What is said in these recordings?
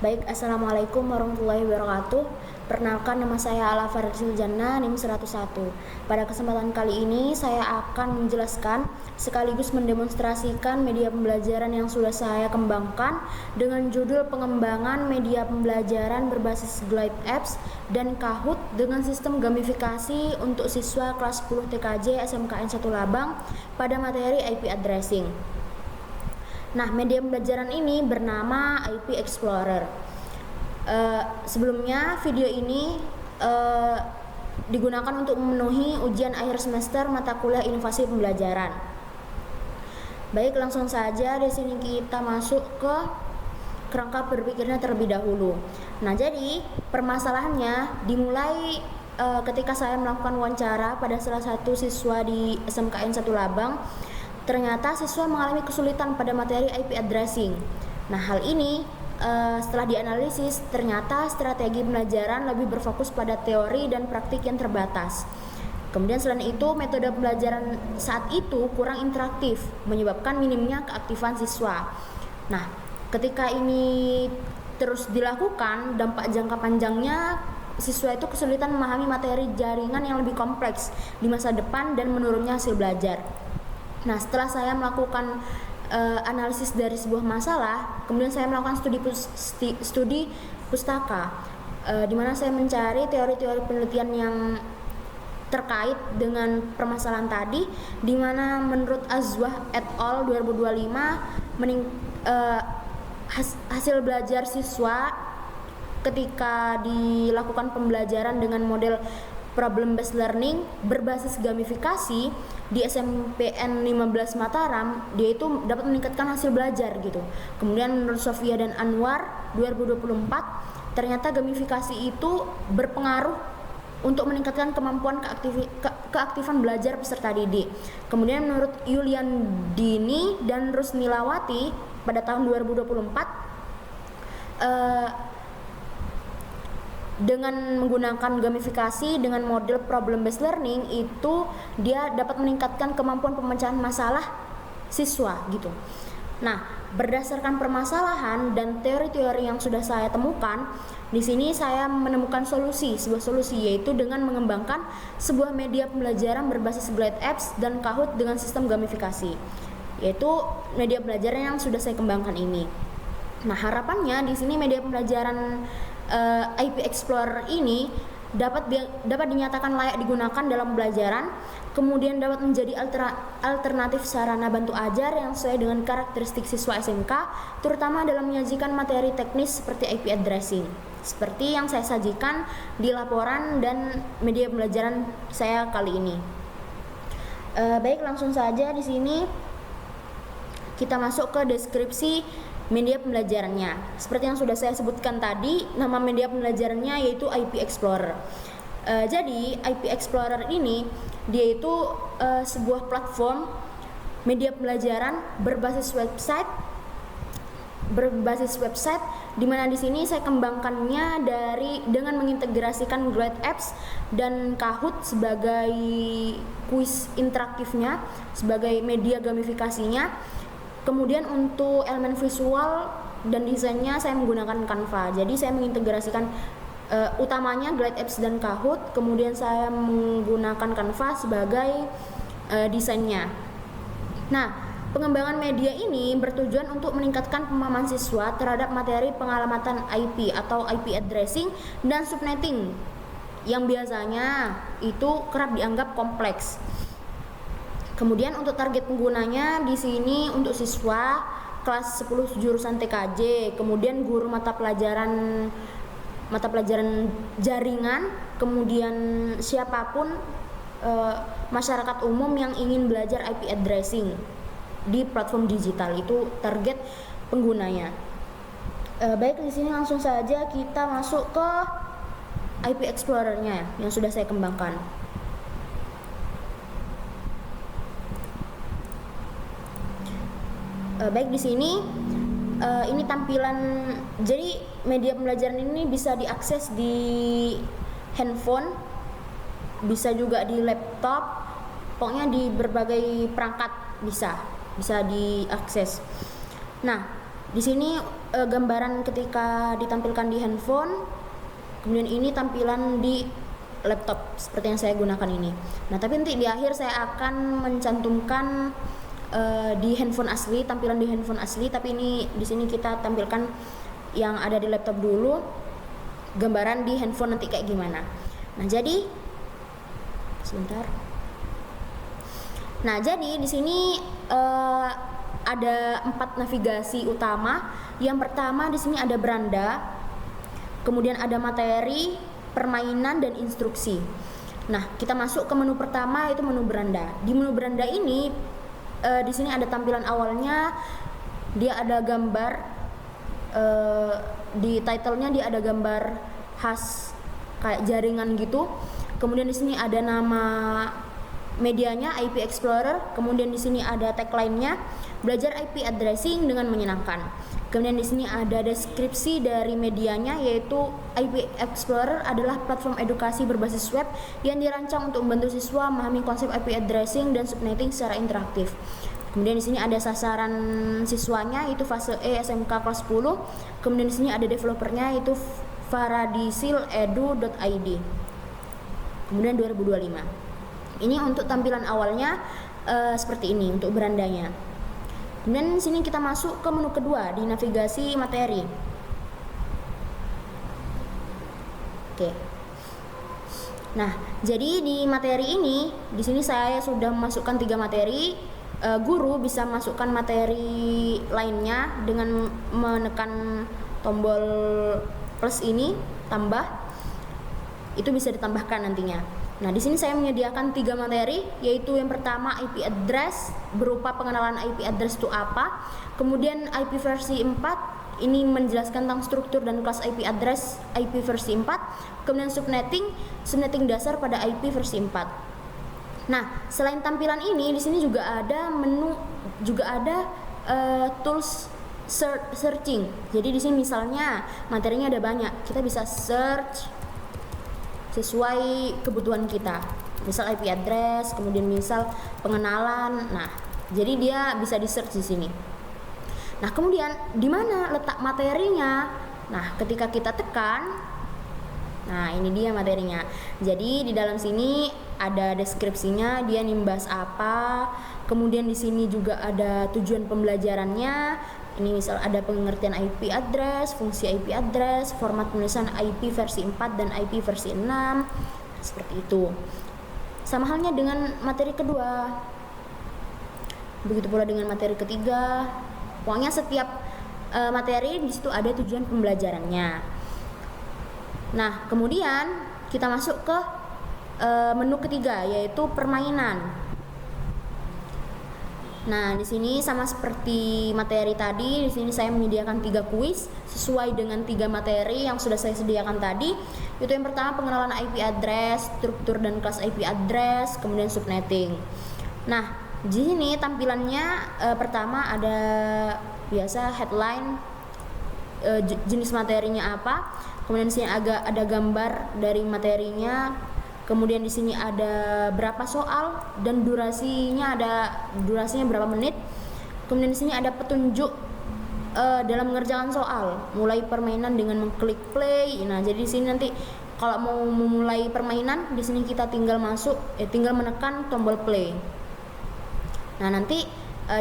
Baik, Assalamualaikum warahmatullahi wabarakatuh. Perkenalkan, nama saya Ala Farizil Janna, NIM 101. Pada kesempatan kali ini, saya akan menjelaskan sekaligus mendemonstrasikan media pembelajaran yang sudah saya kembangkan dengan judul pengembangan media pembelajaran berbasis Glide Apps dan Kahoot dengan sistem gamifikasi untuk siswa kelas 10 TKJ SMKN 1 Labang pada materi IP Addressing. Nah, media pembelajaran ini bernama IP Explorer. Sebelumnya video ini digunakan untuk memenuhi ujian akhir semester mata kuliah inovasi pembelajaran. Baik, langsung saja di sini kita masuk ke kerangka berpikirnya terlebih dahulu. Nah, jadi permasalahannya dimulai ketika saya melakukan wawancara pada salah satu siswa di SMKN 1 Labang. Ternyata siswa mengalami kesulitan pada materi IP addressing. Nah, hal ini setelah dianalisis, ternyata strategi pembelajaran lebih berfokus pada teori dan praktik yang terbatas. Kemudian selain itu, metode pembelajaran saat itu kurang interaktif, menyebabkan minimnya keaktifan siswa. Nah, ketika ini terus dilakukan, dampak jangka panjangnya siswa itu kesulitan memahami materi jaringan yang lebih kompleks di masa depan dan menurunnya hasil belajar. Nah, setelah saya melakukan analisis dari sebuah masalah, kemudian saya melakukan studi pustaka, di mana saya mencari teori-teori penelitian yang terkait dengan permasalahan tadi, di mana menurut Azwah et al. 2025 hasil belajar siswa ketika dilakukan pembelajaran dengan model problem based learning berbasis gamifikasi di SMPN 15 Mataram, dia itu dapat meningkatkan hasil belajar gitu. Kemudian menurut Sofia dan Anwar 2024, ternyata gamifikasi itu berpengaruh untuk meningkatkan kemampuan keaktifan belajar peserta didik. Kemudian menurut Yulian Dini dan Rusnilawati pada tahun 2024, dengan menggunakan gamifikasi dengan model problem based learning itu dia dapat meningkatkan kemampuan pemecahan masalah siswa gitu. Nah, berdasarkan permasalahan dan teori-teori yang sudah saya temukan, di sini saya menemukan sebuah solusi yaitu dengan mengembangkan sebuah media pembelajaran berbasis Glide Apps dan Kahoot dengan sistem gamifikasi, yaitu media pembelajaran yang sudah saya kembangkan ini. Nah, harapannya di sini media pembelajaran IP Explorer ini dapat dinyatakan layak digunakan dalam pembelajaran, kemudian dapat menjadi alternatif sarana bantu ajar yang sesuai dengan karakteristik siswa SMK, terutama dalam menyajikan materi teknis seperti IP addressing, seperti yang saya sajikan di laporan dan media pembelajaran saya kali ini. Baik, langsung saja di sini kita masuk ke deskripsi media pembelajarannya. Seperti yang sudah saya sebutkan tadi, nama media pembelajarannya yaitu IP Explorer. Jadi IP Explorer ini dia itu sebuah platform media pembelajaran berbasis website di mana di sini saya kembangkannya dengan mengintegrasikan Glide Apps dan Kahoot sebagai kuis interaktifnya, sebagai media gamifikasinya. Kemudian untuk elemen visual dan desainnya saya menggunakan Canva. Jadi saya mengintegrasikan utamanya Glide Apps dan Kahoot, kemudian saya menggunakan Canva sebagai desainnya. Nah, pengembangan media ini bertujuan untuk meningkatkan pemahaman siswa terhadap materi pengalamatan IP atau IP addressing dan subnetting yang biasanya itu kerap dianggap kompleks. Kemudian untuk target penggunanya di sini untuk siswa kelas 10 jurusan TKJ, kemudian guru mata pelajaran jaringan, kemudian siapapun masyarakat umum yang ingin belajar IP addressing di platform digital, itu target penggunanya. Baik, di sini langsung saja kita masuk ke IP Explorer-nya yang sudah saya kembangkan. Baik, di sini ini tampilan. Jadi media pembelajaran ini bisa diakses di handphone, bisa juga di laptop, pokoknya di berbagai perangkat bisa diakses. Nah, Di sini gambaran ketika ditampilkan di handphone, kemudian ini tampilan di laptop seperti yang saya gunakan ini. Nah, tapi nanti di akhir saya akan mencantumkan di handphone asli, tampilan di handphone asli, tapi ini di sini kita tampilkan yang ada di laptop dulu, gambaran di handphone nanti kayak gimana. Nah, jadi sebentar. Nah, jadi di sini ada 4 navigasi utama. Yang pertama di sini ada beranda, kemudian ada materi, permainan, dan instruksi. Nah, kita masuk ke menu pertama, yaitu menu beranda. Di menu beranda ini di sini ada tampilan awalnya, dia ada gambar di title-nya, dia ada gambar khas kayak jaringan gitu. Kemudian di sini ada nama medianya, IP Explorer. Kemudian di sini ada tagline-nya, belajar IP addressing dengan menyenangkan. Kemudian di sini ada deskripsi dari medianya, yaitu IP Explorer adalah platform edukasi berbasis web yang dirancang untuk membantu siswa memahami konsep IP addressing dan subnetting secara interaktif. Kemudian di sini ada sasaran siswanya, yaitu fase E SMK kelas 10. Kemudian di sini ada developernya, yaitu faradisiledu.id. Kemudian 2025. Ini untuk tampilan awalnya seperti ini untuk berandanya. Kemudian di sini kita masuk ke menu kedua di navigasi materi. Oke. Nah, jadi di materi ini, di sini saya sudah memasukkan 3 materi. Guru bisa masukkan materi lainnya dengan menekan tombol plus ini, tambah. Itu bisa ditambahkan nantinya. Nah, di sini saya menyediakan 3 materi, yaitu yang pertama IP address berupa pengenalan IP address itu apa. Kemudian IP versi 4, ini menjelaskan tentang struktur dan kelas IP address IP versi 4. Kemudian subnetting dasar pada IP versi 4. Nah, selain tampilan ini, di sini juga ada menu, juga ada tools searching. Jadi di sini misalnya materinya ada banyak, kita bisa search sesuai kebutuhan kita. Misal IP address, kemudian misal pengenalan. Nah, jadi dia bisa di search di sini. Nah, kemudian di mana letak materinya? Nah, ketika kita tekan, nah ini dia materinya. Jadi di dalam sini ada deskripsinya, dia nimbas apa. Kemudian di sini juga ada tujuan pembelajarannya. Ini misal ada pengertian IP address, fungsi IP address, format penulisan IP versi 4 dan IP versi 6. Seperti itu. Sama halnya dengan materi kedua. Begitu pula dengan materi ketiga. Pokoknya setiap materi di situ ada tujuan pembelajarannya. Nah, kemudian kita masuk ke menu ketiga, yaitu permainan. Nah, di sini sama seperti materi tadi, di sini saya menyediakan 3 kuis sesuai dengan 3 materi yang sudah saya sediakan tadi. Itu yang pertama pengenalan IP address, struktur dan kelas IP address, kemudian subnetting. Nah, di sini tampilannya pertama ada biasa headline, jenis materinya apa. Kemudian di sini ada gambar dari materinya. Kemudian di sini ada berapa soal dan durasinya berapa menit. Kemudian di sini ada petunjuk dalam mengerjakan soal, mulai permainan dengan mengklik play. Nah, jadi di sini nanti kalau mau memulai permainan, di sini kita tinggal menekan tombol play. Nah, nanti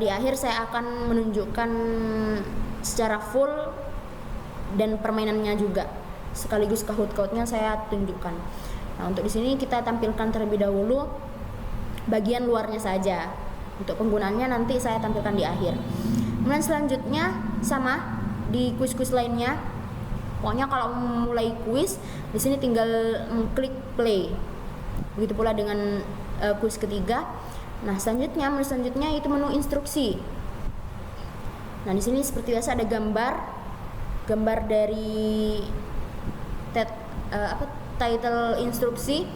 di akhir saya akan menunjukkan secara full dan permainannya juga, sekaligus Kahoot-nya saya tunjukkan. Nah, untuk di sini kita tampilkan terlebih dahulu bagian luarnya saja. Untuk penggunaannya nanti saya tampilkan di akhir. Kemudian selanjutnya sama di kuis-kuis lainnya. Pokoknya kalau mulai kuis, di sini tinggal klik play. Begitu pula dengan kuis ketiga. Nah, menu selanjutnya itu menu instruksi. Nah, di sini seperti biasa ada gambar dari title instruksi.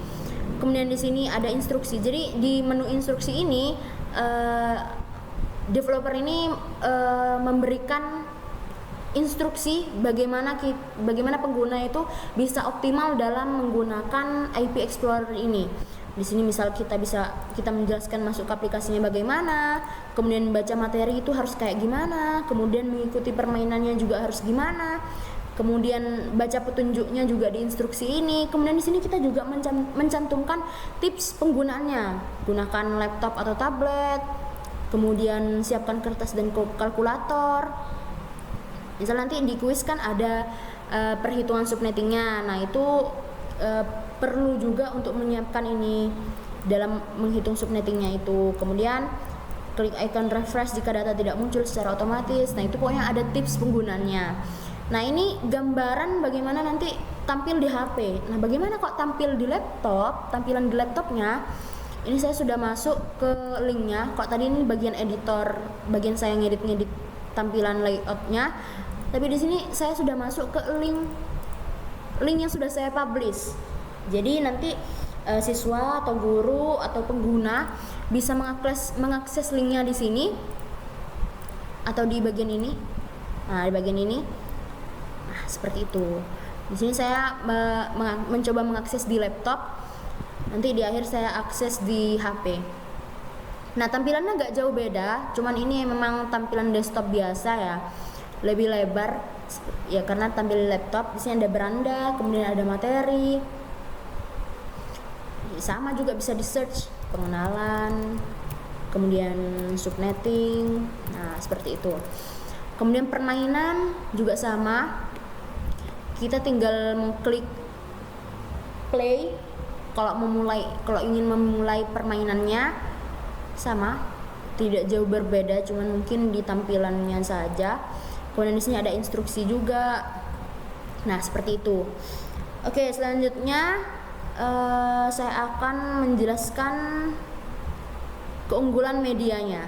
Kemudian di sini ada instruksi. Jadi di menu instruksi ini developer ini memberikan instruksi bagaimana pengguna itu bisa optimal dalam menggunakan IP Explorer ini. Di sini misal kita menjelaskan masuk ke aplikasinya bagaimana, kemudian baca materi itu harus kayak gimana, kemudian mengikuti permainannya juga harus gimana, kemudian baca petunjuknya juga di instruksi ini. Kemudian di sini kita juga mencantumkan tips penggunaannya. Gunakan laptop atau tablet, kemudian siapkan kertas dan kalkulator. Misal nanti di kuis kan ada perhitungan subnettingnya. Nah itu perlu juga untuk menyiapkan ini dalam menghitung subnettingnya itu. Kemudian klik icon refresh jika data tidak muncul secara otomatis. Nah itu pokoknya ada tips penggunaannya. Nah ini gambaran bagaimana nanti tampil di HP. Nah bagaimana kok tampil di laptop, tampilan di laptopnya. Ini saya sudah masuk ke linknya. Kok tadi ini bagian editor, bagian saya ngedit tampilan layoutnya. Tapi di sini saya sudah masuk ke link yang sudah saya publish. Jadi nanti siswa atau guru atau pengguna bisa mengakses linknya di sini atau di bagian ini. Nah, di bagian ini. Nah, seperti itu. Di sini saya mencoba mengakses di laptop. Nanti di akhir saya akses di HP. Nah, tampilannya nggak jauh beda, cuman ini memang tampilan desktop biasa ya. Lebih lebar ya karena tampil di laptop. Di sini ada beranda, kemudian ada materi. Sama juga bisa di search pengenalan, kemudian subnetting. Nah, seperti itu. Kemudian permainan juga sama. Kita tinggal mengklik play kalau ingin memulai permainannya. Sama, tidak jauh berbeda, cuman mungkin di tampilannya saja. Kemudian di sini ada instruksi juga. Nah, seperti itu. Oke, selanjutnya saya akan menjelaskan keunggulan medianya.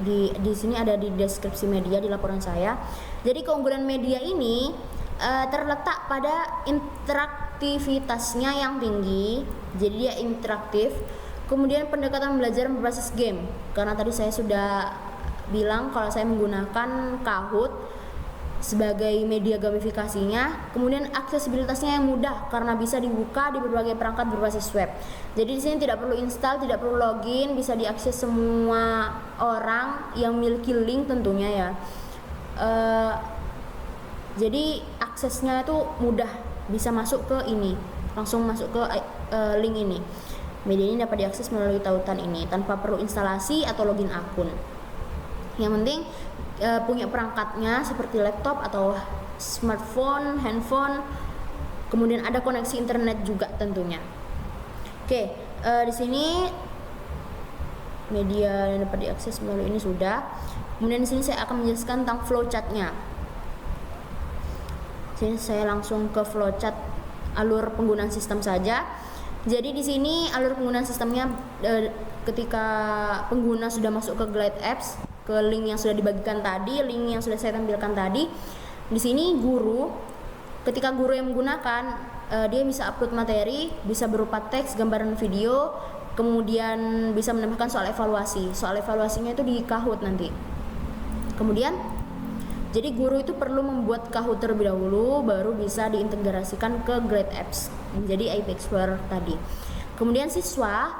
Di sini ada di deskripsi media di laporan saya. Jadi keunggulan media ini terletak pada interaktivitasnya yang tinggi. Jadi dia interaktif. Kemudian pendekatan belajar berbasis game. Karena tadi saya sudah bilang kalau saya menggunakan Kahoot sebagai media gamifikasinya. Kemudian aksesibilitasnya yang mudah karena bisa dibuka di berbagai perangkat berbasis web. Jadi di sini tidak perlu install, tidak perlu login, bisa diakses semua orang yang memiliki link tentunya ya. Jadi aksesnya itu mudah, bisa masuk ke ini, langsung masuk ke link ini. Media ini dapat diakses melalui tautan ini tanpa perlu instalasi atau login akun. Yang penting punya perangkatnya seperti laptop atau smartphone, handphone, kemudian ada koneksi internet juga tentunya. Oke, di sini media yang dapat diakses melalui ini sudah. Kemudian di sini saya akan menjelaskan tentang flowchart-nya. Sini saya langsung ke flowchart alur penggunaan sistem saja. Jadi di sini alur penggunaan sistemnya ketika pengguna sudah masuk ke Glide Apps, ke link yang sudah dibagikan tadi, link yang sudah saya tampilkan tadi. Di sini guru, ketika guru yang menggunakan, dia bisa upload materi, bisa berupa teks, gambaran, video, kemudian bisa menambahkan soal evaluasi. Soal evaluasinya itu di Kahoot nanti. Kemudian, jadi guru itu perlu membuat Kahoot terlebih dahulu, baru bisa diintegrasikan ke Glide Apps menjadi IP Explorer tadi. Kemudian siswa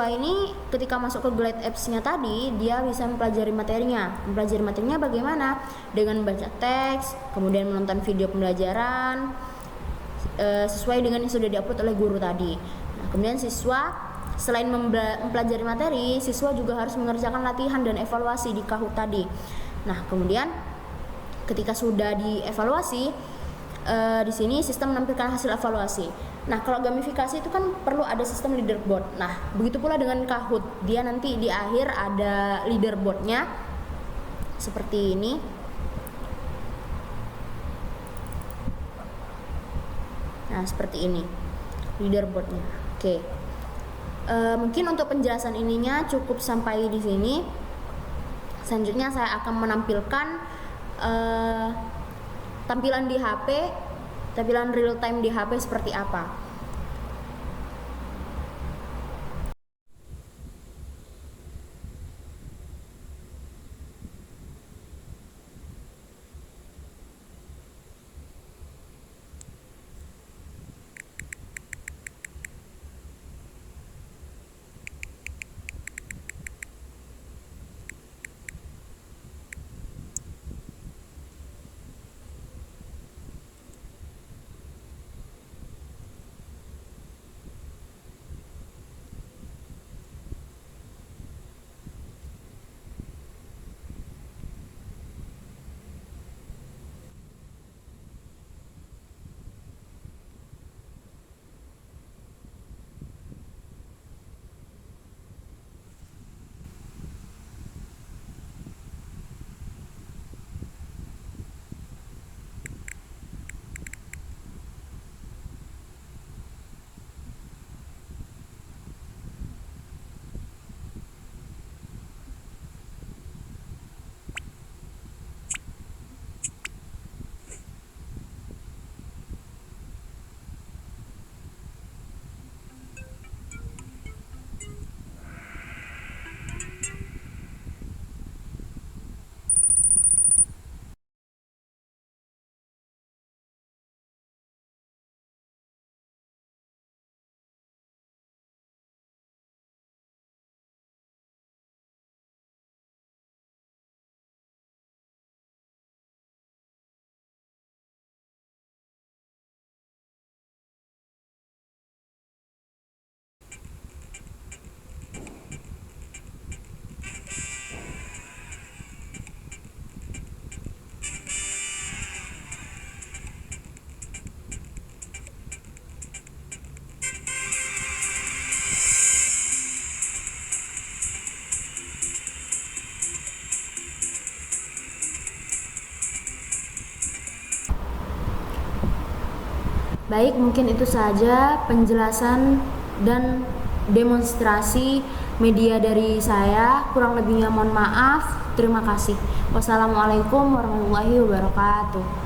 ini ketika masuk ke Glide Apps-nya tadi, dia bisa mempelajari materinya. Mempelajari materinya bagaimana? Dengan baca teks, kemudian menonton video pembelajaran sesuai dengan yang sudah diupload oleh guru tadi. Nah, kemudian siswa selain mempelajari materi, siswa juga harus mengerjakan latihan dan evaluasi di Kahoot tadi. Nah, kemudian ketika sudah dievaluasi, di sini sistem menampilkan hasil evaluasi. Nah, kalau gamifikasi itu kan perlu ada sistem leaderboard. Nah, begitu pula dengan Kahoot, dia nanti di akhir ada leaderboardnya seperti ini. Nah, seperti ini leaderboardnya. Oke. Mungkin untuk penjelasan ininya cukup sampai di sini. Selanjutnya saya akan menampilkan tampilan di HP, tampilan real time di HP seperti apa. Baik, mungkin itu saja penjelasan dan demonstrasi media dari saya. Kurang lebihnya mohon maaf. Terima kasih. Wassalamualaikum warahmatullahi wabarakatuh.